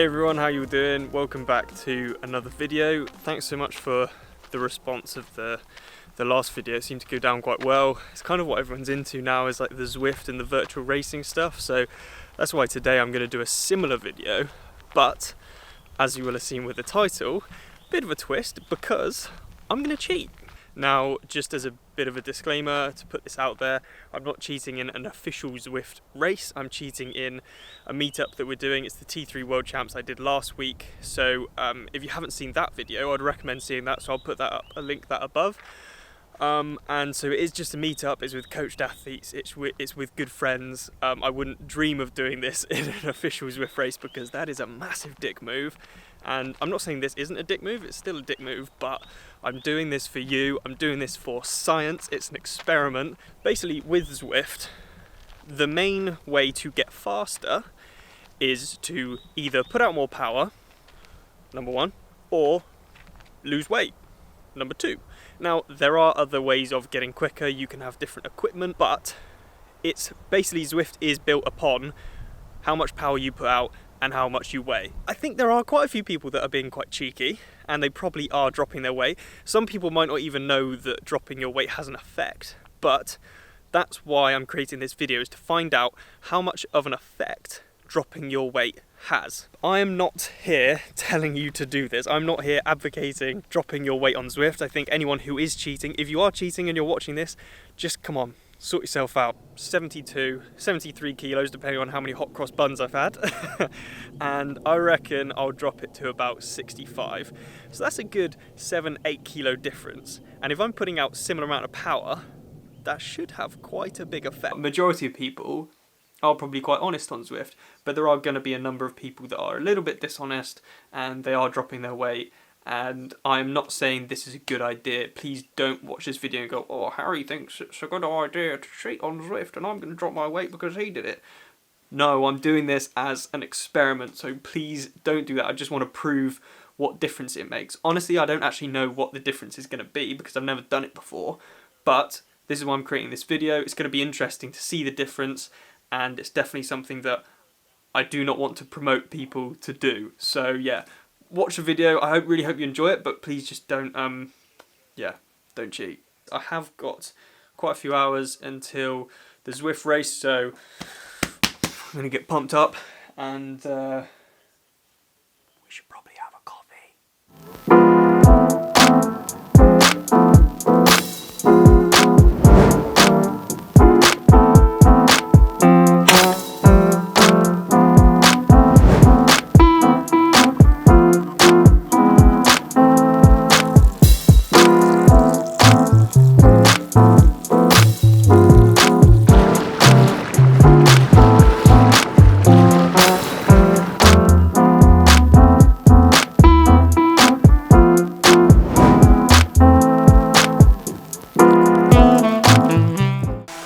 everyone, how you doing? Welcome back to another video. Thanks so much for the response of the last video. It seemed to go down quite well. It's kind of what everyone's into now, is like the Zwift and the virtual racing stuff. So that's why today I'm going to do a similar video, but as you will have seen with the title, a bit of a twist because I'm going to cheat. Now, just as a bit of a disclaimer to put this out there, I'm not cheating in an official Zwift race. I'm cheating in a meetup that we're doing. It's the T3 World Champs I did last week. So if you haven't seen that video, I'd recommend seeing that. So I'll put that up, I'll link that above. And so it is just a meetup. It's with coached athletes. It's with good friends. I wouldn't dream of doing this in an official Zwift race because that is a massive dick move. And I'm not saying this isn't a dick move, it's still a dick move, but I'm doing this for you, I'm doing this for science, it's an experiment. Basically, with Zwift, the main way to get faster is to either put out more power, number one, or lose weight, number two. Now, there are other ways of getting quicker, you can have different equipment, but it's basically Zwift is built upon how much power you put out and how much you weigh. I think there are quite a few people that are being quite cheeky and they probably are dropping their weight. Some people might not even know that dropping your weight has an effect, but that's why I'm creating this video, is to find out how much of an effect dropping your weight has. I am not here telling you to do this. I'm not here advocating dropping your weight on Zwift. I think anyone who is cheating, if you are cheating and you're watching this, just come on, sort yourself out. 72, 73 kilos, depending on how many hot cross buns I've had. And I reckon I'll drop it to about 65. So that's a good 7-8 kilo difference. And if I'm putting out similar amount of power, that should have quite a big effect. Majority of people are probably quite honest on Zwift, but there are going to be a number of people that are a little bit dishonest and they are dropping their weight. And I'm not saying this is a good idea. Please don't watch this video and go, oh, Harry thinks it's a good idea to cheat on Zwift and I'm going to drop my weight because he did it. No, I'm doing this as an experiment, so please don't do that. I just want to prove what difference it makes. Honestly, I don't actually know what the difference is going to be because I've never done it before, but this is why I'm creating this video. It's going to be interesting to see the difference, and it's definitely something that I do not want to promote people to do. So yeah, watch the video. I really hope you enjoy it, but please just don't don't cheat. I have got quite a few hours until the Zwift race, so I'm gonna get pumped up, and we should probably have a coffee.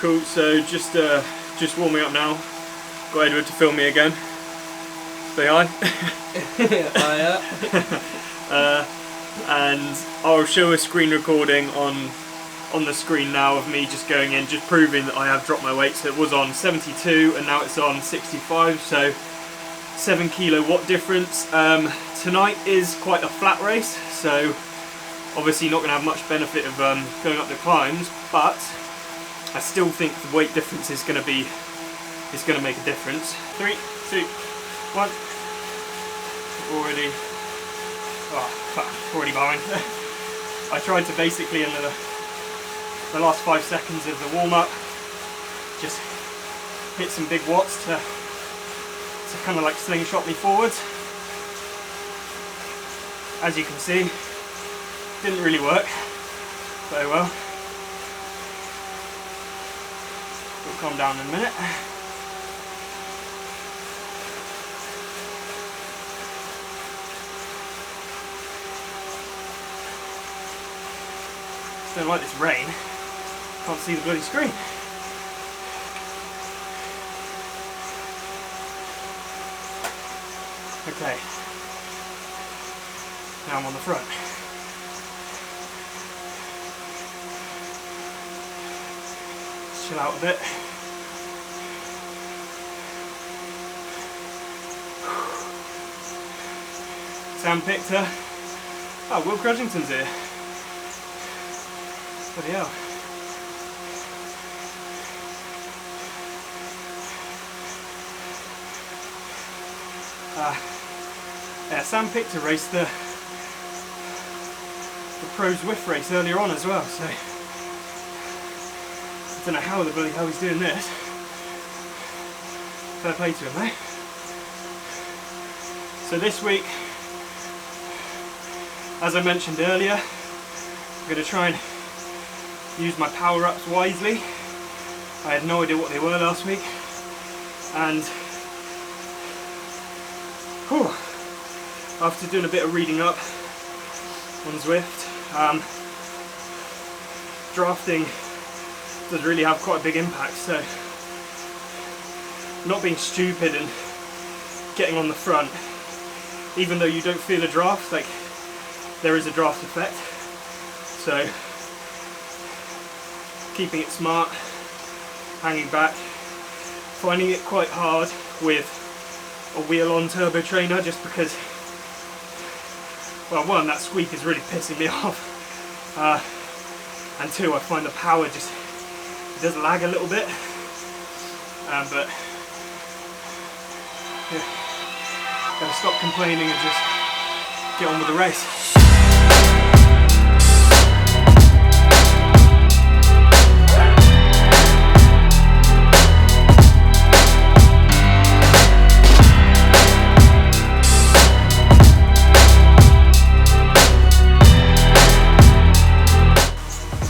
Cool, so just warming up now. Got Edward to film me again. Say hi. Hiya. And I'll show a screen recording on the screen now of me just going in, just proving that I have dropped my weight. So it was on 72 and now it's on 65, so 7 kilowatt difference. Tonight is quite a flat race, so obviously not going to have much benefit of going up the climbs, but I still think the weight difference is going to make a difference. 3, 2, 1. Already behind. I tried to basically in the last 5 seconds of the warm up just hit some big watts to kind of like slingshot me forwards. As you can see, didn't really work very well. It'll calm down in a minute. Don't like this rain. Can't see the bloody screen. Okay. Now I'm on the front. Let's chill out a bit. Sam picked her. Oh, Will Grudgington's here. Bloody hell. Yeah, Sam picked to race the Pro Zwift race earlier on as well, so I don't know how the bloody hell he's doing this. Fair play to him, though. So this week, as I mentioned earlier, I'm going to try and use my power-ups wisely. I had no idea what they were last week, and after doing a bit of reading up on Zwift, drafting does really have quite a big impact, so not being stupid and getting on the front, even though you don't feel a draft, like there is a draft effect, so keeping it smart, hanging back, finding it quite hard with a wheel-on turbo trainer just because, well, one, that squeak is really pissing me off, and two, I find the power just, it does lag a little bit, but yeah, gotta stop complaining and just get on with the race.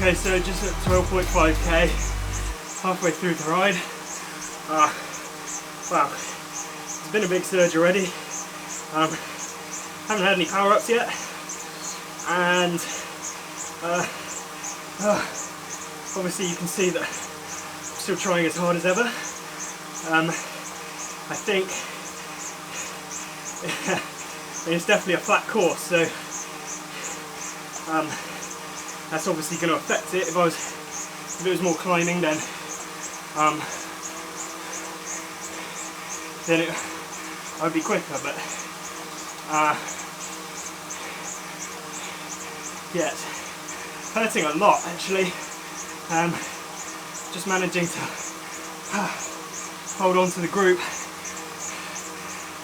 Okay, so just at 12.5k, halfway through the ride. Wow, it's been a big surge already. Haven't had any power-ups yet, and obviously you can see that I'm still trying as hard as ever. I think it's definitely a flat course, so that's obviously going to affect it. If it was more climbing, then I'd be quicker. But yeah, it's hurting a lot actually. Just managing to hold on to the group,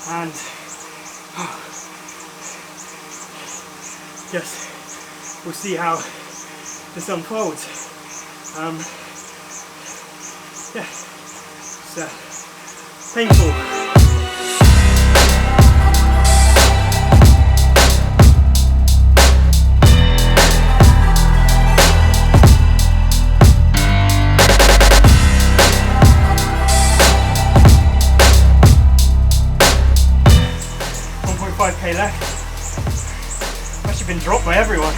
and yes, we'll see how this unfolds. Yeah, it's painful. 1.5k left. Actually been dropped by everyone.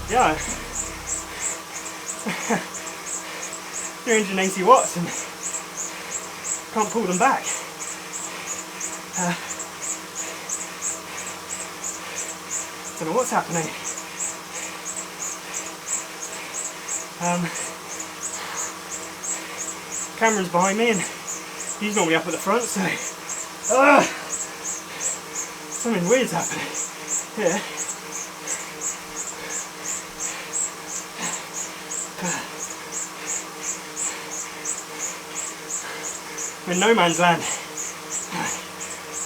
Yeah, 380 watts and can't pull them back. Don't know what's happening. Cameron's behind me and he's normally up at the front, so something weird's happening here. I'm in no man's land.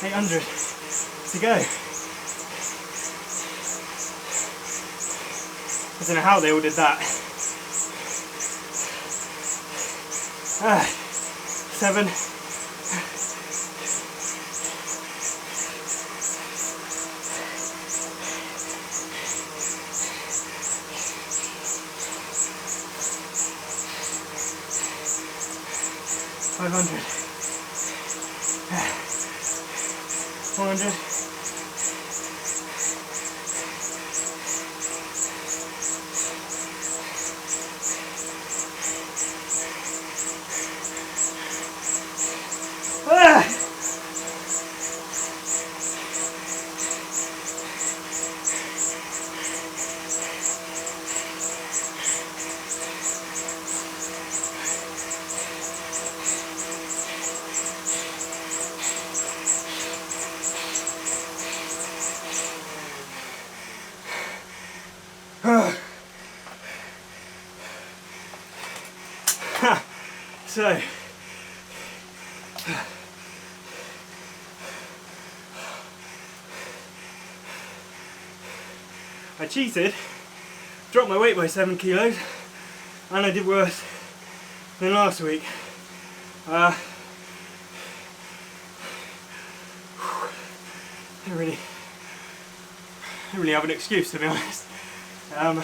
800 to go. I don't know how they all did that. 7. $500. 400. So, I cheated, dropped my weight by 7 kilos, and I did worse than last week. I don't really have an excuse, to be honest. I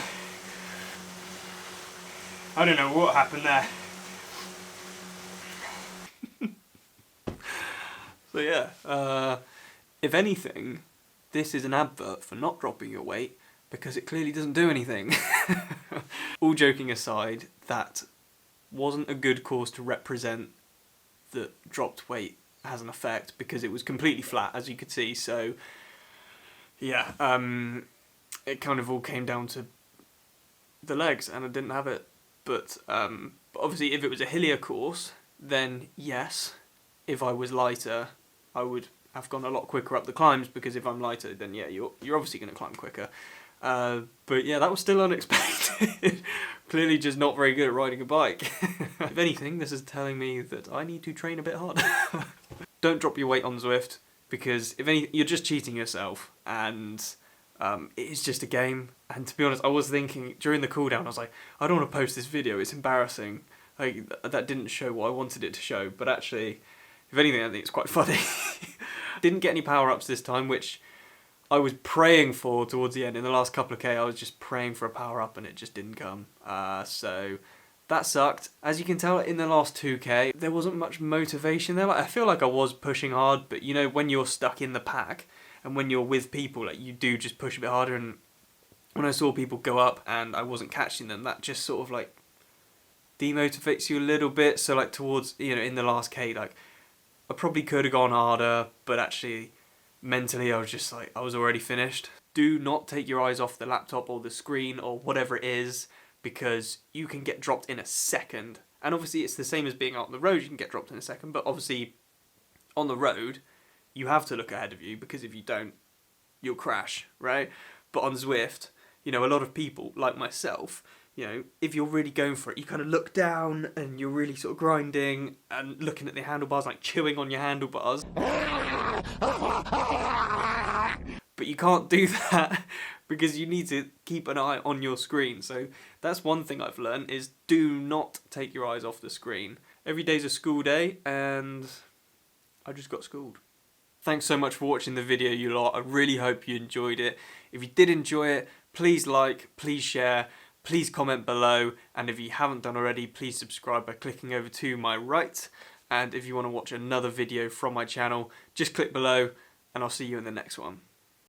don't know what happened there. So yeah, if anything, this is an advert for not dropping your weight, because it clearly doesn't do anything. All joking aside, that wasn't a good cause to represent that dropped weight has an effect, because it was completely flat, as you could see. So yeah, it kind of all came down to the legs, and I didn't have it. But obviously if it was a hillier course, then yes, if I was lighter, I would have gone a lot quicker up the climbs, because if I'm lighter, then yeah, you're obviously going to climb quicker. But yeah, that was still unexpected. Clearly just not very good at riding a bike. If anything, this is telling me that I need to train a bit harder. Don't drop your weight on Zwift, because if anything, you're just cheating yourself, and it is just a game. And to be honest, I was thinking during the cooldown, I was like, I don't want to post this video, it's embarrassing. Like, that didn't show what I wanted it to show, but actually, if anything, I think it's quite funny. Didn't get any power-ups this time, which I was praying for towards the end. In the last couple of K, I was just praying for a power-up, and it just didn't come. So that sucked. As you can tell, in the last 2K, there wasn't much motivation there. Like, I feel like I was pushing hard, but you know, when you're stuck in the pack, and when you're with people, like, you do just push a bit harder. And when I saw people go up and I wasn't catching them, that just sort of like demotivates you a little bit. So like towards, you know, in the last K, like, I probably could have gone harder, but actually mentally I was just like, I was already finished. Do not take your eyes off the laptop or the screen or whatever it is, because you can get dropped in a second. And obviously it's the same as being out on the road, you can get dropped in a second, but obviously on the road you have to look ahead of you, because if you don't, you'll crash, right? But on Zwift, you know, a lot of people, like myself, you know, if you're really going for it, you kind of look down and you're really sort of grinding and looking at the handlebars, like chewing on your handlebars. But you can't do that, because you need to keep an eye on your screen. So that's one thing I've learned, is do not take your eyes off the screen. Every day's a school day, and I just got schooled. Thanks so much for watching the video, you lot. I really hope you enjoyed it. If you did enjoy it, please like, please share, please comment below, and if you haven't done already, please subscribe by clicking over to my right. And if you want to watch another video from my channel, just click below, and I'll see you in the next one.